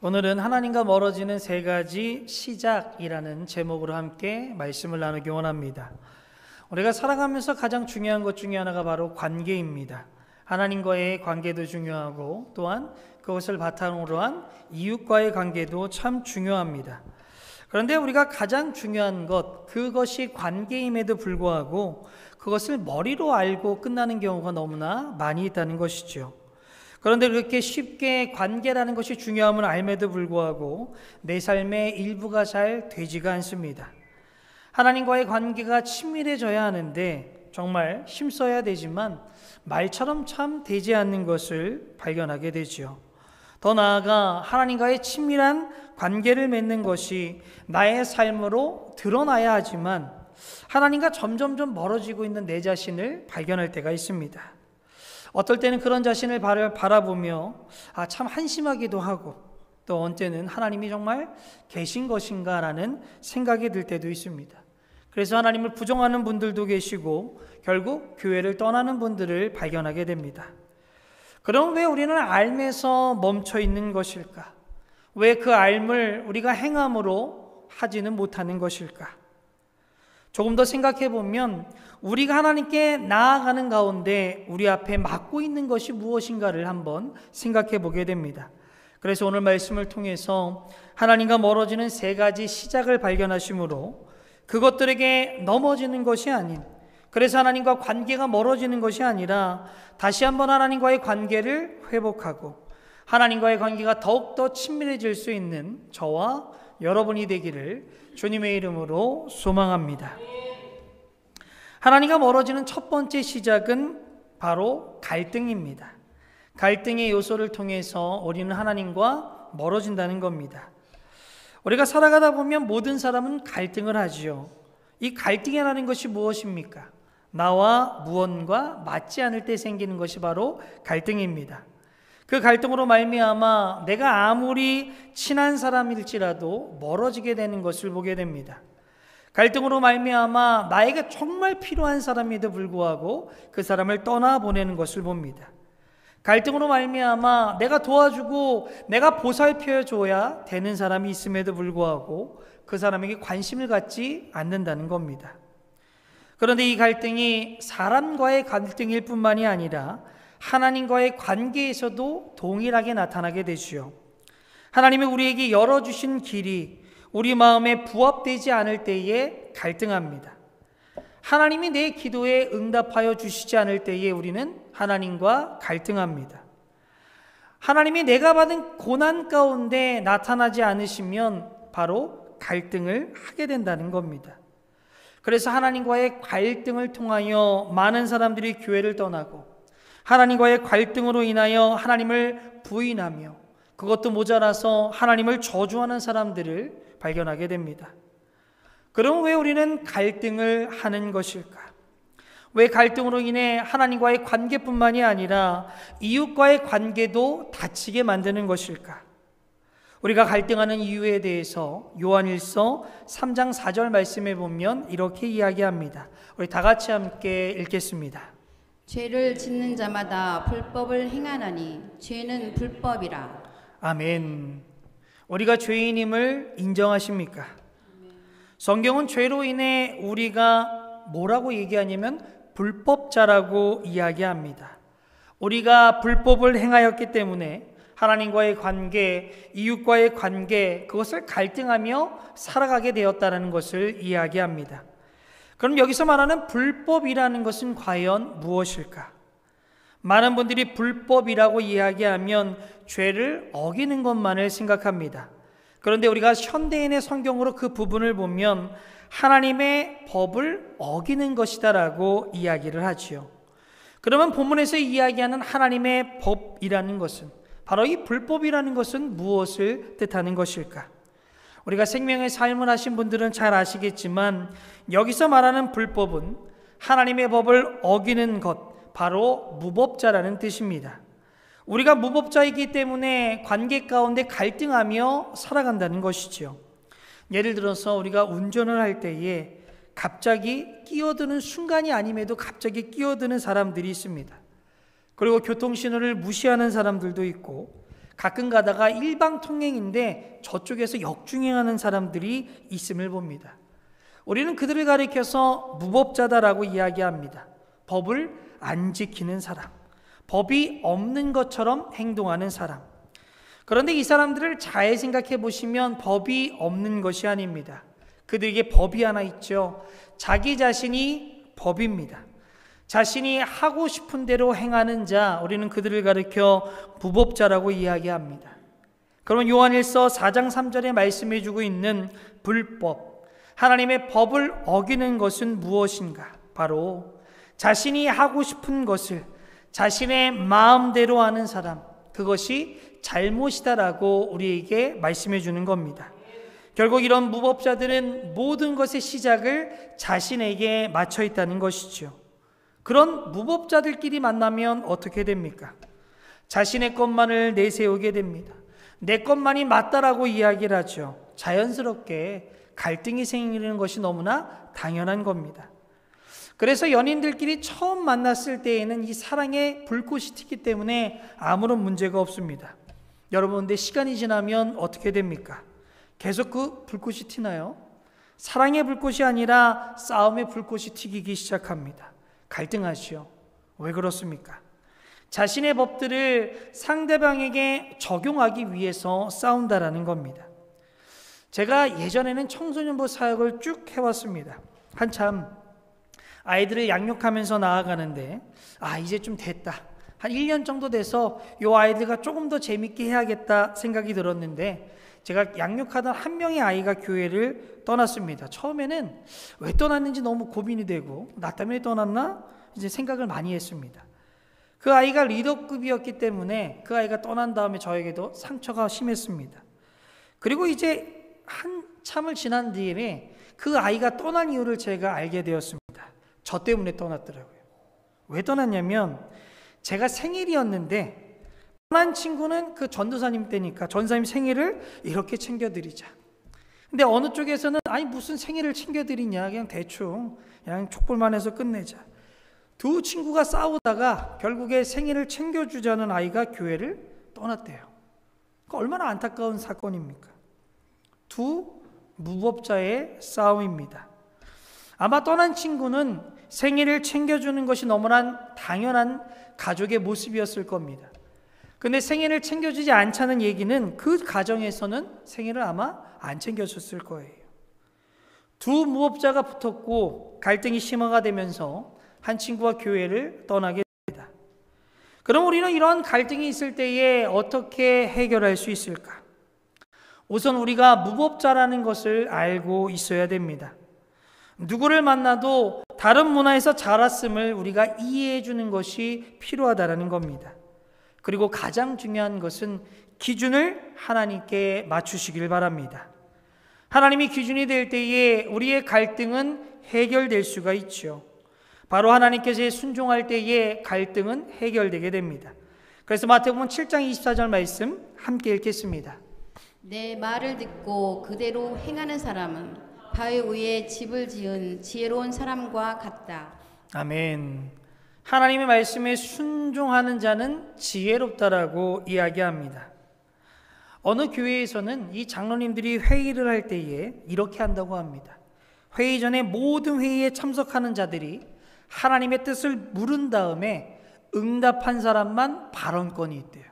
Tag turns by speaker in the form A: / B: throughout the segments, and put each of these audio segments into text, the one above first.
A: 오늘은 하나님과 멀어지는 세 가지 시작이라는 제목으로 함께 말씀을 나누기 원합니다. 우리가 살아가면서 가장 중요한 것 중에 하나가 바로 관계입니다. 하나님과의 관계도 중요하고 또한 그것을 바탕으로 한 이웃과의 관계도 참 중요합니다. 그런데 우리가 가장 중요한 것, 그것이 관계임에도 불구하고 그것을 머리로 알고 끝나는 경우가 너무나 많이 있다는 것이죠. 그런데 그렇게 쉽게 관계라는 것이 중요함을 알매도 불구하고 내 삶의 일부가 잘 되지가 않습니다. 하나님과의 관계가 친밀해져야 하는데 정말 힘써야 되지만 말처럼 참 되지 않는 것을 발견하게 되죠. 더 나아가 하나님과의 친밀한 관계를 맺는 것이 나의 삶으로 드러나야 하지만 하나님과 점점 멀어지고 있는 내 자신을 발견할 때가 있습니다. 어떨 때는 그런 자신을 바라보며 참 한심하기도 하고 또 언제는 하나님이 정말 계신 것인가 라는 생각이 들 때도 있습니다. 그래서 하나님을 부정하는 분들도 계시고 결국 교회를 떠나는 분들을 발견하게 됩니다. 그럼 왜 우리는 알면서 멈춰 있는 것일까? 왜 그 알을 우리가 행함으로 하지는 못하는 것일까? 조금 더 생각해 보면 우리가 하나님께 나아가는 가운데 우리 앞에 막고 있는 것이 무엇인가를 한번 생각해 보게 됩니다. 그래서 오늘 말씀을 통해서 하나님과 멀어지는 세 가지 시작을 발견하심으로 그것들에게 넘어지는 것이 아닌, 그래서 하나님과 관계가 멀어지는 것이 아니라 다시 한번 하나님과의 관계를 회복하고 하나님과의 관계가 더욱더 친밀해질 수 있는 저와 여러분이 되기를 주님의 이름으로 소망합니다. 하나님과 멀어지는 첫 번째 시작은 바로 갈등입니다. 갈등의 요소를 통해서 우리는 하나님과 멀어진다는 겁니다. 우리가 살아가다 보면 모든 사람은 갈등을 하지요. 이 갈등이라는 것이 무엇입니까? 나와 무언가 맞지 않을 때 생기는 것이 바로 갈등입니다. 그 갈등으로 말미암아 내가 아무리 친한 사람일지라도 멀어지게 되는 것을 보게 됩니다. 갈등으로 말미암아 나에게 정말 필요한 사람에도 불구하고 그 사람을 떠나보내는 것을 봅니다. 갈등으로 말미암아 내가 도와주고 내가 보살펴줘야 되는 사람이 있음에도 불구하고 그 사람에게 관심을 갖지 않는다는 겁니다. 그런데 이 갈등이 사람과의 갈등일 뿐만이 아니라 하나님과의 관계에서도 동일하게 나타나게 되지요. 하나님이 우리에게 열어주신 길이 우리 마음에 부합되지 않을 때에 갈등합니다. 하나님이 내 기도에 응답하여 주시지 않을 때에 우리는 하나님과 갈등합니다. 하나님이 내가 받은 고난 가운데 나타나지 않으시면 바로 갈등을 하게 된다는 겁니다. 그래서 하나님과의 갈등을 통하여 많은 사람들이 교회를 떠나고 하나님과의 갈등으로 인하여 하나님을 부인하며 그것도 모자라서 하나님을 저주하는 사람들을 발견하게 됩니다. 그럼 왜 우리는 갈등을 하는 것일까? 왜 갈등으로 인해 하나님과의 관계뿐만이 아니라 이웃과의 관계도 다치게 만드는 것일까? 우리가 갈등하는 이유에 대해서 요한일서 3장 4절 말씀에 보면 이렇게 이야기합니다. 우리 다 같이 함께 읽겠습니다.
B: 죄를 짓는 자마다 불법을 행하나니 죄는 불법이라.
A: 아멘. 우리가 죄인임을 인정하십니까? 성경은 죄로 인해 우리가 뭐라고 얘기하냐면 불법자라고 이야기합니다. 우리가 불법을 행하였기 때문에 하나님과의 관계, 이웃과의 관계, 그것을 갈등하며 살아가게 되었다는 것을 이야기합니다. 그럼 여기서 말하는 불법이라는 것은 과연 무엇일까? 많은 분들이 불법이라고 이야기하면 죄를 어기는 것만을 생각합니다. 그런데 우리가 현대인의 성경으로 그 부분을 보면 하나님의 법을 어기는 것이다라고 이야기를 하지요. 그러면 본문에서 이야기하는 하나님의 법이라는 것은 바로 이 불법이라는 것은 무엇을 뜻하는 것일까? 우리가 생명의 삶을 하신 분들은 잘 아시겠지만 여기서 말하는 불법은 하나님의 법을 어기는 것, 바로 무법자라는 뜻입니다. 우리가 무법자이기 때문에 관계 가운데 갈등하며 살아간다는 것이지요. 예를 들어서 우리가 운전을 할 때에 갑자기 끼어드는 순간이 아님에도 갑자기 끼어드는 사람들이 있습니다. 그리고 교통신호를 무시하는 사람들도 있고 가끔 가다가 일방통행인데 저쪽에서 역주행하는 사람들이 있음을 봅니다. 우리는 그들을 가리켜서 무법자다라고 이야기합니다. 법을 안 지키는 사람, 법이 없는 것처럼 행동하는 사람. 그런데 이 사람들을 잘 생각해 보시면 법이 없는 것이 아닙니다. 그들에게 법이 하나 있죠. 자기 자신이 법입니다. 자신이 하고 싶은 대로 행하는 자, 우리는 그들을 가리켜 무법자라고 이야기합니다. 그러면 요한일서 4장 3절에 말씀해 주고 있는 불법, 하나님의 법을 어기는 것은 무엇인가? 바로 자신이 하고 싶은 것을 자신의 마음대로 하는 사람, 그것이 잘못이다라고 우리에게 말씀해 주는 겁니다. 결국 이런 무법자들은 모든 것의 시작을 자신에게 맞춰 있다는 것이죠. 그런 무법자들끼리 만나면 어떻게 됩니까? 자신의 것만을 내세우게 됩니다. 내 것만이 맞다라고 이야기를 하죠. 자연스럽게 갈등이 생기는 것이 너무나 당연한 겁니다. 그래서 연인들끼리 처음 만났을 때에는 이 사랑의 불꽃이 튀기 때문에 아무런 문제가 없습니다. 여러분, 근데 시간이 지나면 어떻게 됩니까? 계속 그 불꽃이 튀나요? 사랑의 불꽃이 아니라 싸움의 불꽃이 튀기기 시작합니다. 갈등하시오. 왜 그렇습니까? 자신의 법들을 상대방에게 적용하기 위해서 싸운다라는 겁니다. 제가 예전에는 청소년부 사역을 쭉 해왔습니다. 한참 아이들을 양육하면서 나아가는데 이제 좀 됐다. 한 1년 정도 돼서 이 아이들과 조금 더 재밌게 해야겠다 생각이 들었는데 제가 양육하던 한 명의 아이가 교회를 떠났습니다. 처음에는 왜 떠났는지 너무 고민이 되고 나 때문에 떠났나? 이제 생각을 많이 했습니다. 그 아이가 리더급이었기 때문에 그 아이가 떠난 다음에 저에게도 상처가 심했습니다. 그리고 이제 한참을 지난 뒤에 그 아이가 떠난 이유를 제가 알게 되었습니다. 저 때문에 떠났더라고요. 왜 떠났냐면 제가 생일이었는데 떠난 친구는 그 전도사님 때니까 전사님 생일을 이렇게 챙겨드리자. 근데 어느 쪽에서는 무슨 생일을 챙겨드리냐, 그냥 대충 그냥 촉볼만 해서 끝내자. 두 친구가 싸우다가 결국에 생일을 챙겨주자는 아이가 교회를 떠났대요. 얼마나 안타까운 사건입니까? 두 무법자의 싸움입니다. 아마 떠난 친구는 생일을 챙겨주는 것이 너무나 당연한 가족의 모습이었을 겁니다. 근데 생일을 챙겨주지 않자는 얘기는 그 가정에서는 생일을 아마 안 챙겨줬을 거예요. 두 무법자가 붙었고 갈등이 심화가 되면서 한 친구가 교회를 떠나게 됩니다. 그럼 우리는 이런 갈등이 있을 때에 어떻게 해결할 수 있을까? 우선 우리가 무법자라는 것을 알고 있어야 됩니다. 누구를 만나도 다른 문화에서 자랐음을 우리가 이해해 주는 것이 필요하다는 겁니다. 그리고 가장 중요한 것은 기준을 하나님께 맞추시길 바랍니다. 하나님이 기준이 될 때에 우리의 갈등은 해결될 수가 있죠. 바로 하나님께서 순종할 때에 갈등은 해결되게 됩니다. 그래서 마태복음 7장 24절 말씀 함께 읽겠습니다.
B: 내 말을 듣고 그대로 행하는 사람은 바위 위에 집을 지은 지혜로운 사람과 같다.
A: 아멘. 하나님의 말씀에 순종하는 자는 지혜롭다라고 이야기합니다. 어느 교회에서는 이 장로님들이 회의를 할 때에 이렇게 한다고 합니다. 회의 전에 모든 회의에 참석하는 자들이 하나님의 뜻을 물은 다음에 응답한 사람만 발언권이 있대요.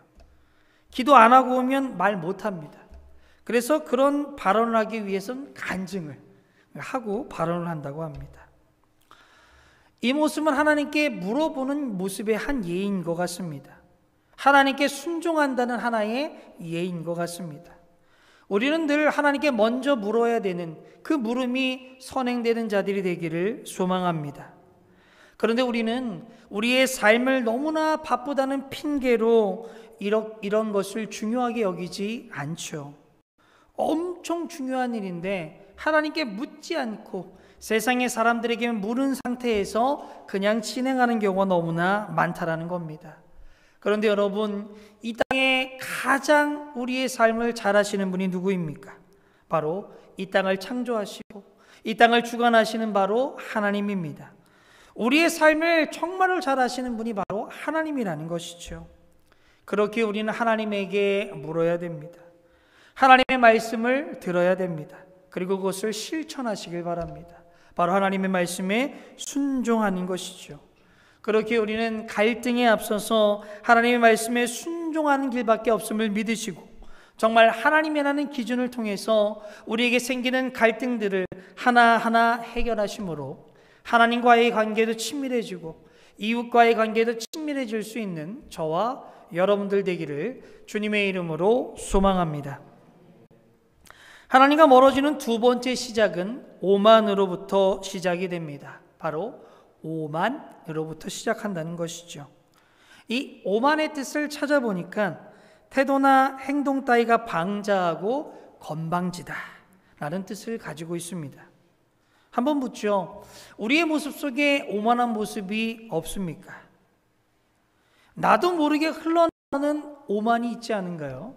A: 기도 안 하고 오면 말 못합니다. 그래서 그런 발언을 하기 위해서는 간증을 하고 발언을 한다고 합니다. 이 모습은 하나님께 물어보는 모습의 한 예인 것 같습니다. 하나님께 순종한다는 하나의 예인 것 같습니다. 우리는 늘 하나님께 먼저 물어야 되는 그 물음이 선행되는 자들이 되기를 소망합니다. 그런데 우리는 우리의 삶을 너무나 바쁘다는 핑계로 이런 것을 중요하게 여기지 않죠. 엄청 중요한 일인데 하나님께 묻지 않고 세상의 사람들에게 물은 상태에서 그냥 진행하는 경우가 너무나 많다라는 겁니다. 그런데 여러분, 이 땅에 가장 우리의 삶을 잘 하시는 분이 누구입니까? 바로 이 땅을 창조하시고 이 땅을 주관하시는 바로 하나님입니다. 우리의 삶을 정말로 잘 하시는 분이 바로 하나님이라는 것이죠. 그렇게 우리는 하나님에게 물어야 됩니다. 하나님의 말씀을 들어야 됩니다. 그리고 그것을 실천하시길 바랍니다. 바로 하나님의 말씀에 순종하는 것이죠. 그렇게 우리는 갈등에 앞서서 하나님의 말씀에 순종하는 길밖에 없음을 믿으시고, 정말 하나님이라는 기준을 통해서 우리에게 생기는 갈등들을 하나하나 해결하심으로 하나님과의 관계도 친밀해지고 이웃과의 관계도 친밀해질 수 있는 저와 여러분들 되기를 주님의 이름으로 소망합니다. 하나님과 멀어지는 두 번째 시작은 오만으로부터 시작이 됩니다. 바로 오만으로부터 시작한다는 것이죠. 이 오만의 뜻을 찾아보니까 태도나 행동 따위가 방자하고 건방지다 라는 뜻을 가지고 있습니다. 한번 묻죠. 우리의 모습 속에 오만한 모습이 없습니까? 나도 모르게 흘러나오는 오만이 있지 않은가요?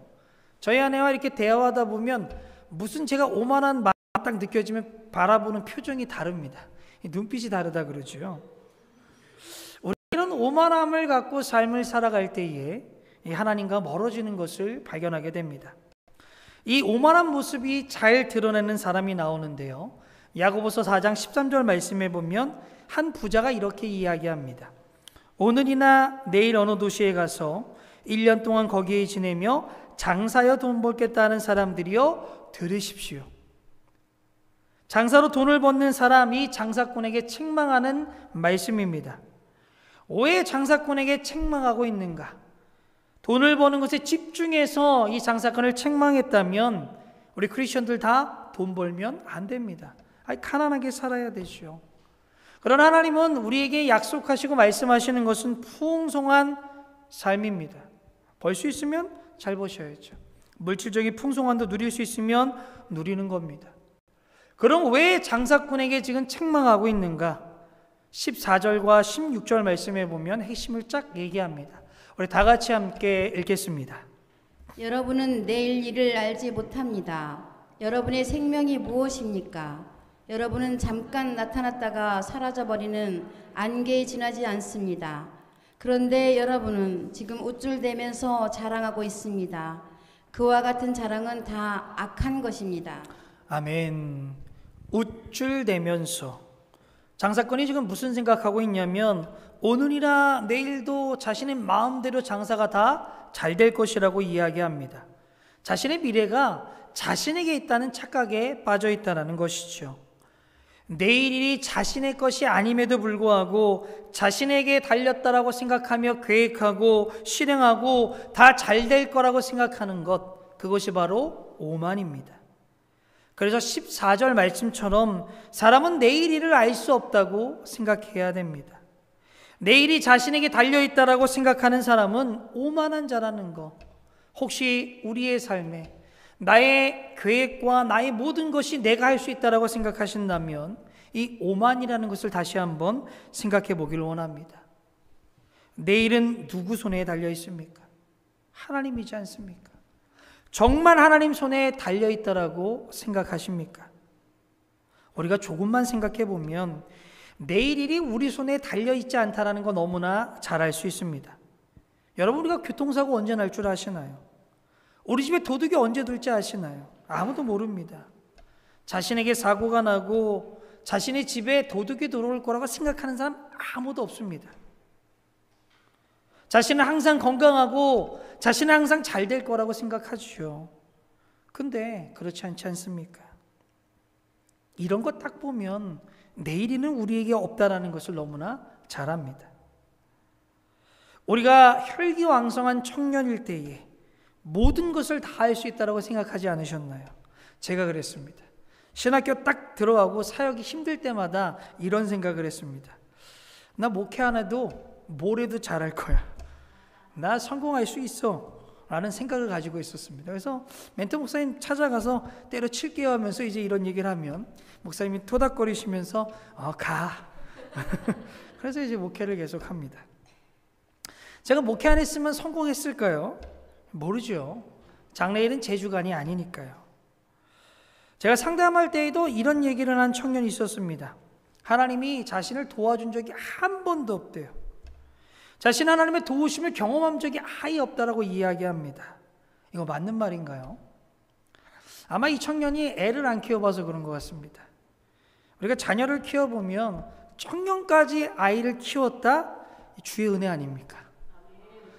A: 저희 아내와 이렇게 대화하다 보면 무슨 제가 오만한 맛 딱 느껴지면 바라보는 표정이 다릅니다. 눈빛이 다르다 그러죠. 우리는 오만함을 갖고 삶을 살아갈 때에 하나님과 멀어지는 것을 발견하게 됩니다. 이 오만한 모습이 잘 드러내는 사람이 나오는데요. 야고보서 4장 13절 말씀에 보면 한 부자가 이렇게 이야기합니다. 오늘이나 내일 어느 도시에 가서 1년 동안 거기에 지내며 장사여 돈 벌겠다 하는 사람들이여 들으십시오. 장사로 돈을 버는 사람이 장사꾼에게 책망하는 말씀입니다. 왜 장사꾼에게 책망하고 있는가? 돈을 버는 것에 집중해서 이 장사꾼을 책망했다면 우리 크리스천들 다 돈 벌면 안 됩니다. 가난하게 살아야 되죠. 그러나 하나님은 우리에게 약속하시고 말씀하시는 것은 풍성한 삶입니다. 벌 수 있으면 잘 버셔야죠. 물질적인 풍성함도 누릴 수 있으면 누리는 겁니다. 그럼 왜 장사꾼에게 지금 책망하고 있는가? 14절과 16절 말씀에 보면 핵심을 쫙 얘기합니다. 우리 다 같이 함께 읽겠습니다.
B: 여러분은 내일 일을 알지 못합니다. 여러분의 생명이 무엇입니까? 여러분은 잠깐 나타났다가 사라져버리는 안개에 지나지 않습니다. 그런데 여러분은 지금 우쭐대면서 자랑하고 있습니다. 그와 같은 자랑은 다 악한 것입니다.
A: 아멘. 우쭐대면서 장사꾼이 지금 무슨 생각하고 있냐면 오늘이나 내일도 자신의 마음대로 장사가 다 잘 될 것이라고 이야기합니다. 자신의 미래가 자신에게 있다는 착각에 빠져 있다는 것이죠. 내일이 자신의 것이 아님에도 불구하고 자신에게 달렸다라고 생각하며 계획하고 실행하고 다 잘 될 거라고 생각하는 것, 그것이 바로 오만입니다. 그래서 14절 말씀처럼 사람은 내일 일을 알 수 없다고 생각해야 됩니다. 내일이 자신에게 달려있다라고 생각하는 사람은 오만한 자라는 것. 혹시 우리의 삶에 나의 계획과 나의 모든 것이 내가 할 수 있다라고 생각하신다면 이 오만이라는 것을 다시 한번 생각해 보기를 원합니다. 내일은 누구 손에 달려 있습니까? 하나님이지 않습니까? 정말 하나님 손에 달려있다라고 생각하십니까? 우리가 조금만 생각해 보면 내일 일이 우리 손에 달려있지 않다라는 거 너무나 잘 알 수 있습니다. 여러분, 우리가 교통사고 언제 날 줄 아시나요? 우리 집에 도둑이 언제 들지 아시나요? 아무도 모릅니다. 자신에게 사고가 나고 자신의 집에 도둑이 들어올 거라고 생각하는 사람 아무도 없습니다. 자신은 항상 건강하고 자신은 항상 잘 될 거라고 생각하죠. 근데 그렇지 않지 않습니까? 이런 거 딱 보면 내일이는 우리에게 없다라는 것을 너무나 잘 압니다. 우리가 혈기왕성한 청년일 때에 모든 것을 다 할 수 있다고 생각하지 않으셨나요? 제가 그랬습니다. 신학교 딱 들어가고 사역이 힘들 때마다 이런 생각을 했습니다. 나 목회 안 해도 뭘 해도 잘할 거야. 나 성공할 수 있어 라는 생각을 가지고 있었습니다. 그래서 멘토 목사님 찾아가서 때려칠게요 하면서 이제 이런 얘기를 하면 목사님이 토닥거리시면서 가. 그래서 이제 목회를 계속 합니다. 제가 목회 안 했으면 성공했을까요? 모르죠. 장래일은 제 주관이 아니니까요. 제가 상담할 때에도 이런 얘기를 한 청년이 있었습니다. 하나님이 자신을 도와준 적이 한 번도 없대요. 자신 하나님의 도우심을 경험한 적이 아예 없다라고 이야기합니다. 이거 맞는 말인가요? 아마 이 청년이 애를 안 키워봐서 그런 것 같습니다. 우리가 자녀를 키워보면 청년까지 아이를 키웠다? 주의 은혜 아닙니까?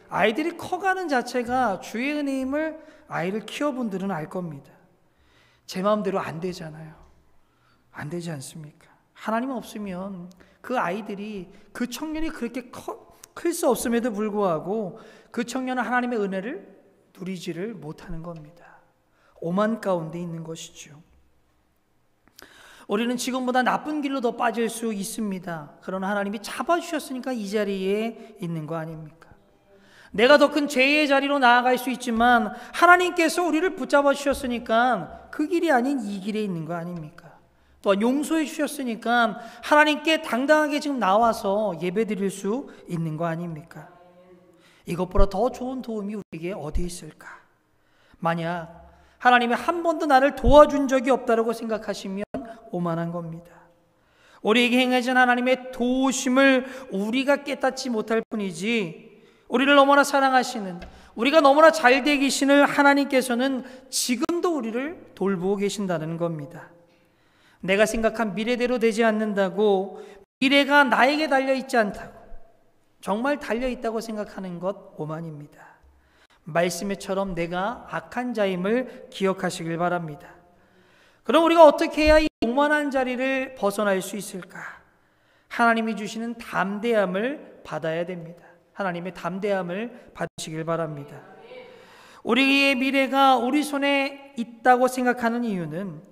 A: 아이들이 커가는 자체가 주의 은혜임을 아이를 키워본 분들은 알 겁니다. 제 마음대로 안 되잖아요. 안 되지 않습니까? 하나님 없으면 그 아이들이, 그 청년이 그렇게 클 수 없음에도 불구하고 그 청년은 하나님의 은혜를 누리지를 못하는 겁니다. 오만 가운데 있는 것이죠. 우리는 지금보다 나쁜 길로 더 빠질 수 있습니다. 그러나 하나님이 잡아주셨으니까 이 자리에 있는 거 아닙니까? 내가 더 큰 죄의 자리로 나아갈 수 있지만 하나님께서 우리를 붙잡아 주셨으니까 그 길이 아닌 이 길에 있는 거 아닙니까? 또한 용서해 주셨으니까 하나님께 당당하게 지금 나와서 예배드릴 수 있는 거 아닙니까? 이것보다 더 좋은 도움이 우리에게 어디 있을까? 만약 하나님이 한 번도 나를 도와준 적이 없다고 생각하시면 오만한 겁니다. 우리에게 행하신 하나님의 도우심을 우리가 깨닫지 못할 뿐이지, 우리를 너무나 사랑하시는, 우리가 너무나 잘 되기신을 하나님께서는 지금도 우리를 돌보고 계신다는 겁니다. 내가 생각한 미래대로 되지 않는다고, 미래가 나에게 달려있지 않다고, 정말 달려있다고 생각하는 것 오만입니다. 말씀에처럼 내가 악한 자임을 기억하시길 바랍니다. 그럼 우리가 어떻게 해야 이 오만한 자리를 벗어날 수 있을까? 하나님이 주시는 담대함을 받아야 됩니다. 하나님의 담대함을 받으시길 바랍니다. 우리의 미래가 우리 손에 있다고 생각하는 이유는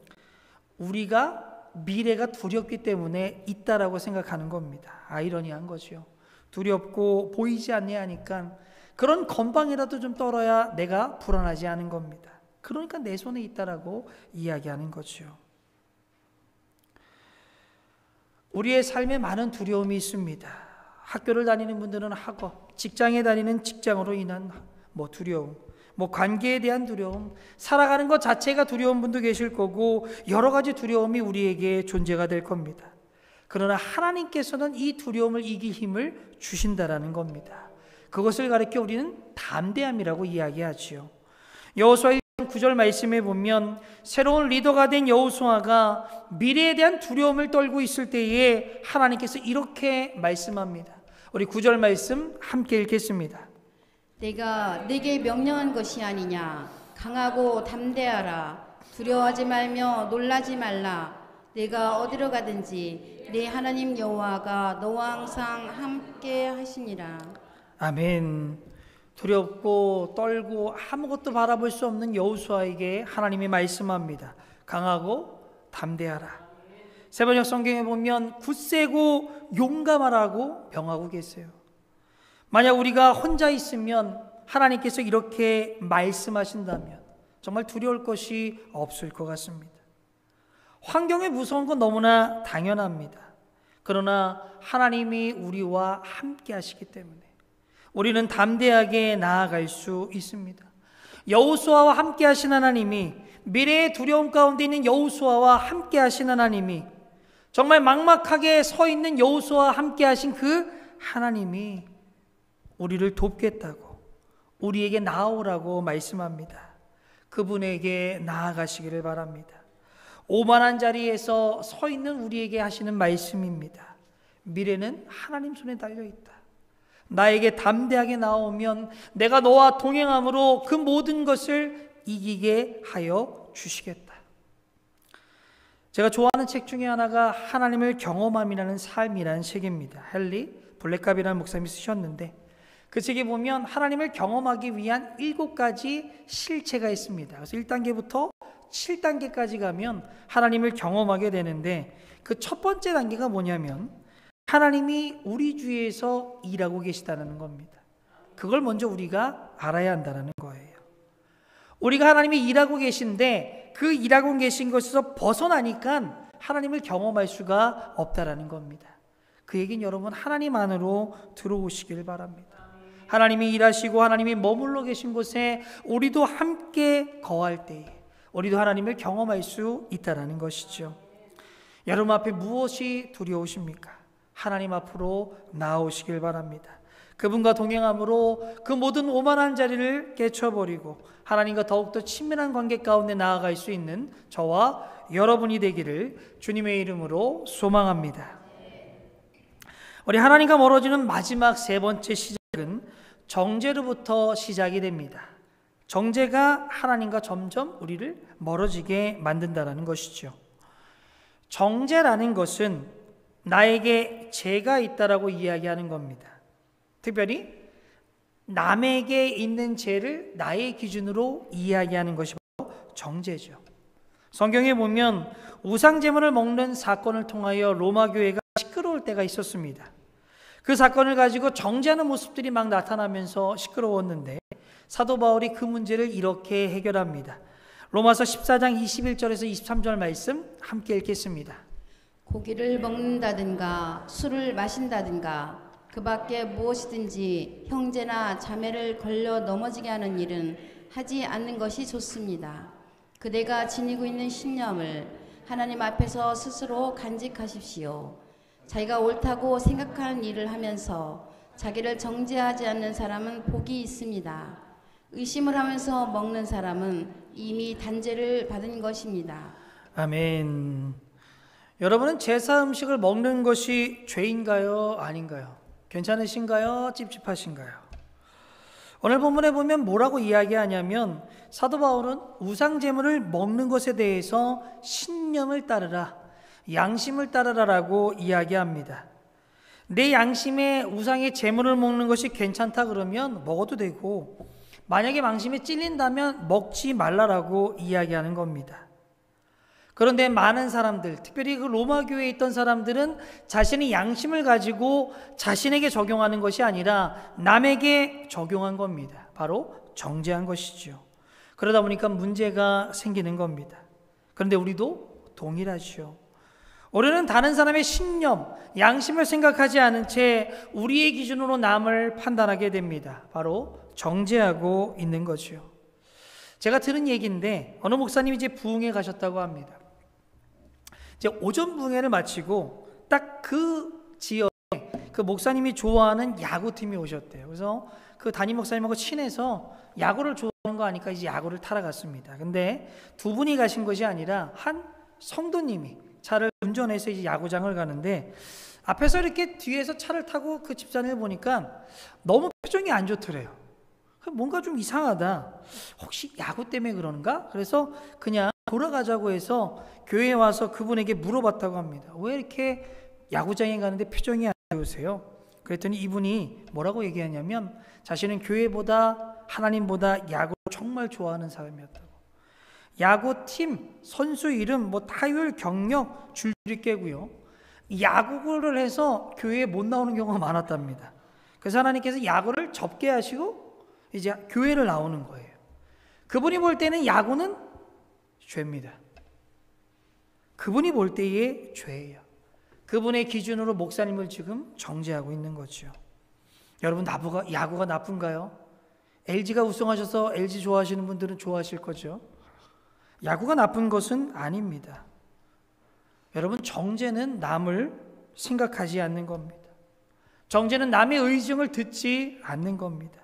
A: 우리가 미래가 두렵기 때문에 있다라고 생각하는 겁니다. 아이러니한 거죠. 두렵고 보이지 않네 하니까 그런 건방이라도 좀 떨어야 내가 불안하지 않은 겁니다. 그러니까 내 손에 있다라고 이야기하는 거죠. 우리의 삶에 많은 두려움이 있습니다. 학교를 다니는 분들은 학업, 직장에 다니는 직장으로 인한 두려움, 관계에 대한 두려움, 살아가는 것 자체가 두려운 분도 계실 거고 여러 가지 두려움이 우리에게 존재가 될 겁니다. 그러나 하나님께서는 이 두려움을 이길 힘을 주신다라는 겁니다. 그것을 가리켜 우리는 담대함이라고 이야기하지요. 여호수아 1장 9절 말씀에 보면 새로운 리더가 된 여호수아가 미래에 대한 두려움을 떨고 있을 때에 하나님께서 이렇게 말씀합니다. 우리 9절 말씀 함께 읽겠습니다.
B: 내가 네게 명령한 것이 아니냐. 강하고 담대하라. 두려워하지 말며 놀라지 말라. 내가 어디로 가든지 네 하나님 여호와가 너와 항상 함께 하시니라.
A: 아멘. 두렵고 떨고 아무것도 바라볼 수 없는 여호수아에게 하나님이 말씀합니다. 강하고 담대하라. 세번역 성경에 보면 굳세고 용감하라고 명하고 계세요. 만약 우리가 혼자 있으면 하나님께서 이렇게 말씀하신다면 정말 두려울 것이 없을 것 같습니다. 환경이 무서운 건 너무나 당연합니다. 그러나 하나님이 우리와 함께 하시기 때문에 우리는 담대하게 나아갈 수 있습니다. 여호수아와 함께 하신 하나님이, 미래의 두려움 가운데 있는 여호수아와 함께 하신 하나님이, 정말 막막하게 서 있는 여호수아와 함께 하신 그 하나님이 우리를 돕겠다고, 우리에게 나아오라고 말씀합니다. 그분에게 나아가시기를 바랍니다. 오만한 자리에서 서 있는 우리에게 하시는 말씀입니다. 미래는 하나님 손에 달려있다. 나에게 담대하게 나오면 내가 너와 동행함으로 그 모든 것을 이기게 하여 주시겠다. 제가 좋아하는 책 중에 하나가 하나님을 경험함이라는 삶이라는 책입니다. 헨리 블랙갑이라는 목사님이 쓰셨는데 그 책에 보면 하나님을 경험하기 위한 7가지 실체가 있습니다. 그래서 1단계부터 7단계까지 가면 하나님을 경험하게 되는데 그 첫 번째 단계가 뭐냐면 하나님이 우리 주위에서 일하고 계시다는 겁니다. 그걸 먼저 우리가 알아야 한다는 거예요. 우리가 하나님이 일하고 계신데 그 일하고 계신 것에서 벗어나니까 하나님을 경험할 수가 없다는 겁니다. 그 얘기는 여러분 하나님 안으로 들어오시길 바랍니다. 하나님이 일하시고 하나님이 머물러 계신 곳에 우리도 함께 거할 때에 우리도 하나님을 경험할 수 있다는 것이죠. 여러분 앞에 무엇이 두려우십니까? 하나님 앞으로 나오시길 바랍니다. 그분과 동행함으로 그 모든 오만한 자리를 깨쳐버리고 하나님과 더욱더 친밀한 관계 가운데 나아갈 수 있는 저와 여러분이 되기를 주님의 이름으로 소망합니다. 우리 하나님과 멀어지는 마지막 세 번째 시작은 정죄로부터 시작이 됩니다. 정죄가 하나님과 점점 우리를 멀어지게 만든다는 것이죠. 정죄라는 것은 나에게 죄가 있다라고 이야기하는 겁니다. 특별히 남에게 있는 죄를 나의 기준으로 이야기하는 것이 바로 정죄죠. 성경에 보면 우상제물을 먹는 사건을 통하여 로마 교회가 시끄러울 때가 있었습니다. 그 사건을 가지고 정죄하는 모습들이 막 나타나면서 시끄러웠는데 사도 바울이 그 문제를 이렇게 해결합니다. 로마서 14장 21절에서 23절 말씀 함께 읽겠습니다.
B: 고기를 먹는다든가 술을 마신다든가 그 밖에 무엇이든지 형제나 자매를 걸려 넘어지게 하는 일은 하지 않는 것이 좋습니다. 그대가 지니고 있는 신념을 하나님 앞에서 스스로 간직하십시오. 자기가 옳다고 생각하는 일을 하면서 자기를 정죄하지 않는 사람은 복이 있습니다. 의심을 하면서 먹는 사람은 이미 단죄를 받은 것입니다.
A: 아멘. 여러분은 제사 음식을 먹는 것이 죄인가요? 아닌가요? 괜찮으신가요? 찝찝하신가요? 오늘 본문에 보면 뭐라고 이야기하냐면 사도 바울은 우상제물을 먹는 것에 대해서 신념을 따르라, 양심을 따르라라고 이야기합니다. 내 양심에 우상의 제물을 먹는 것이 괜찮다 그러면 먹어도 되고 만약에 양심에 찔린다면 먹지 말라라고 이야기하는 겁니다. 그런데 많은 사람들, 특별히 그 로마 교회에 있던 사람들은 자신의 양심을 가지고 자신에게 적용하는 것이 아니라 남에게 적용한 겁니다. 바로 정죄한 것이죠. 그러다 보니까 문제가 생기는 겁니다. 그런데 우리도 동일하죠. 우리는 다른 사람의 신념, 양심을 생각하지 않은 채 우리의 기준으로 남을 판단하게 됩니다. 바로 정죄하고 있는 거죠. 제가 들은 얘기인데 어느 목사님이 이제 부흥회 가셨다고 합니다. 이제 오전 부흥회를 마치고 딱 그 지역에 그 목사님이 좋아하는 야구팀이 오셨대요. 그래서 그 담임 목사님하고 친해서 야구를 좋아하는 거 아니까 이제 야구를 타러 갔습니다. 근데 두 분이 가신 것이 아니라 한 성도님이 차를 운전해서 이제 야구장을 가는데 앞에서 이렇게 뒤에서 차를 타고 그 집사님을 보니까 너무 표정이 안 좋더래요. 뭔가 좀 이상하다. 혹시 야구 때문에 그런가? 그래서 그냥 돌아가자고 해서 교회에 와서 그분에게 물어봤다고 합니다. 왜 이렇게 야구장에 가는데 표정이 안 좋으세요? 그랬더니 이분이 뭐라고 얘기하냐면 자신은 교회보다 하나님보다 야구를 정말 좋아하는 사람이었다고. 야구팀, 선수 이름, 타율, 경력 줄줄이 깨고요. 야구를 해서 교회에 못 나오는 경우가 많았답니다. 그래서 하나님께서 야구를 접게 하시고 이제 교회를 나오는 거예요. 그분이 볼 때는 야구는 죄입니다. 그분이 볼 때의 죄예요. 그분의 기준으로 목사님을 지금 정죄하고 있는 거죠. 여러분, 야구가 나쁜가요? LG가 우승하셔서 LG 좋아하시는 분들은 좋아하실 거죠. 야구가 나쁜 것은 아닙니다. 여러분, 정죄는 남을 생각하지 않는 겁니다. 정죄는 남의 의중을 듣지 않는 겁니다.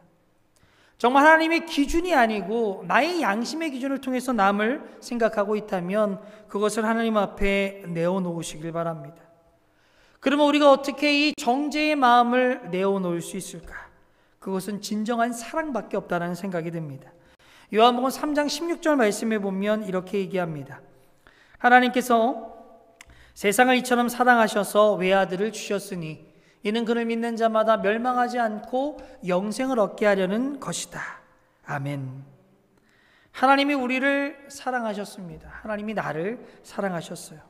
A: 정말 하나님의 기준이 아니고 나의 양심의 기준을 통해서 남을 생각하고 있다면 그것을 하나님 앞에 내어놓으시길 바랍니다. 그러면 우리가 어떻게 이 정죄의 마음을 내어놓을 수 있을까? 그것은 진정한 사랑밖에 없다는 생각이 듭니다. 요한복음 3장 16절 말씀에 보면 이렇게 얘기합니다. 하나님께서 세상을 이처럼 사랑하셔서 외아들을 주셨으니 이는 그를 믿는 자마다 멸망하지 않고 영생을 얻게 하려는 것이다. 아멘. 하나님이 우리를 사랑하셨습니다. 하나님이 나를 사랑하셨어요.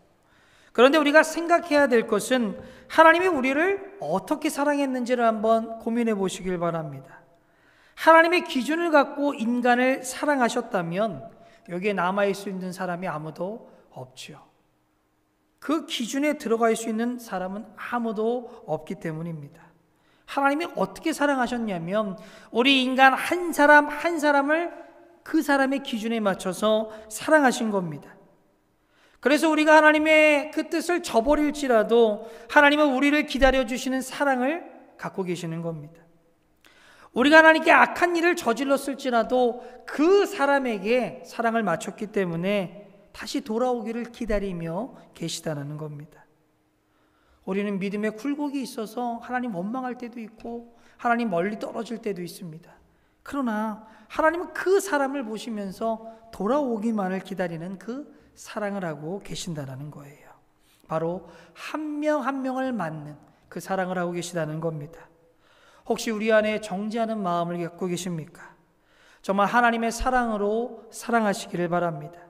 A: 그런데 우리가 생각해야 될 것은 하나님이 우리를 어떻게 사랑했는지를 한번 고민해 보시길 바랍니다. 하나님의 기준을 갖고 인간을 사랑하셨다면 여기에 남아있을 수 있는 사람이 아무도 없죠. 그 기준에 들어갈 수 있는 사람은 아무도 없기 때문입니다. 하나님이 어떻게 사랑하셨냐면 우리 인간 한 사람 한 사람을 그 사람의 기준에 맞춰서 사랑하신 겁니다. 그래서 우리가 하나님의 그 뜻을 저버릴지라도 하나님은 우리를 기다려주시는 사랑을 갖고 계시는 겁니다. 우리가 하나님께 악한 일을 저질렀을지라도 그 사람에게 사랑을 마쳤기 때문에 다시 돌아오기를 기다리며 계시다는 겁니다. 우리는 믿음에 굴곡이 있어서 하나님 원망할 때도 있고 하나님 멀리 떨어질 때도 있습니다. 그러나 하나님은 그 사람을 보시면서 돌아오기만을 기다리는 그 사랑을 하고 계신다는 거예요. 바로 한 명 한 명을 맞는 그 사랑을 하고 계시다는 겁니다. 혹시 우리 안에 정죄하는 마음을 갖고 계십니까? 정말 하나님의 사랑으로 사랑하시기를 바랍니다.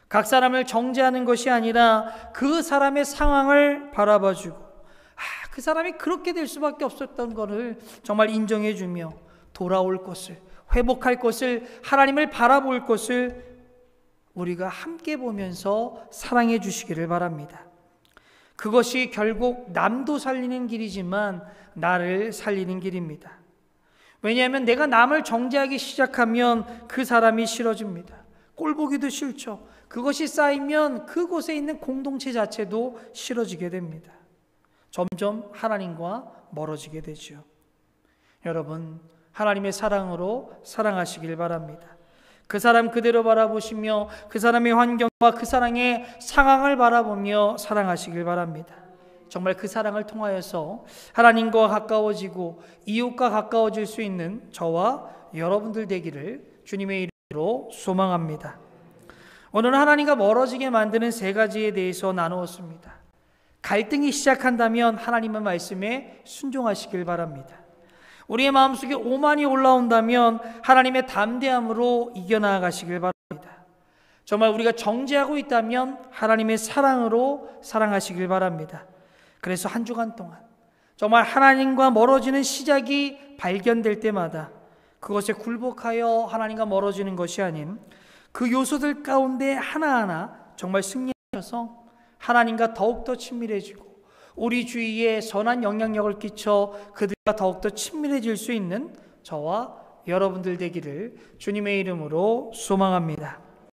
A: 각 사람을 정죄하는 것이 아니라 그 사람의 상황을 바라봐주고 그 사람이 그렇게 될 수밖에 없었던 것을 정말 인정해주며 돌아올 것을, 회복할 것을, 하나님을 바라볼 것을 우리가 함께 보면서 사랑해 주시기를 바랍니다. 그것이 결국 남도 살리는 길이지만 나를 살리는 길입니다. 왜냐하면 내가 남을 정죄하기 시작하면 그 사람이 싫어집니다. 꼴보기도 싫죠. 그것이 쌓이면 그곳에 있는 공동체 자체도 싫어지게 됩니다. 점점 하나님과 멀어지게 되죠. 여러분, 하나님의 사랑으로 사랑하시길 바랍니다. 그 사람 그대로 바라보시며 그 사람의 환경과 그 사랑의 상황을 바라보며 사랑하시길 바랍니다. 정말 그 사랑을 통하여서 하나님과 가까워지고 이웃과 가까워질 수 있는 저와 여러분들 되기를 주님의 이름으로 소망합니다. 오늘은 하나님과 멀어지게 만드는 세 가지에 대해서 나누었습니다. 갈등이 시작한다면 하나님의 말씀에 순종하시길 바랍니다. 우리의 마음속에 오만이 올라온다면 하나님의 담대함으로 이겨나가시길 바랍니다. 정말 우리가 정죄하고 있다면 하나님의 사랑으로 사랑하시길 바랍니다. 그래서 한 주간 동안 정말 하나님과 멀어지는 시작이 발견될 때마다 그것에 굴복하여 하나님과 멀어지는 것이 아닌 그 요소들 가운데 하나하나 정말 승리하셔서 하나님과 더욱더 친밀해지고 우리 주위에 선한 영향력을 끼쳐 그들과 더욱더 친밀해질 수 있는 저와 여러분들 되기를 주님의 이름으로 소망합니다.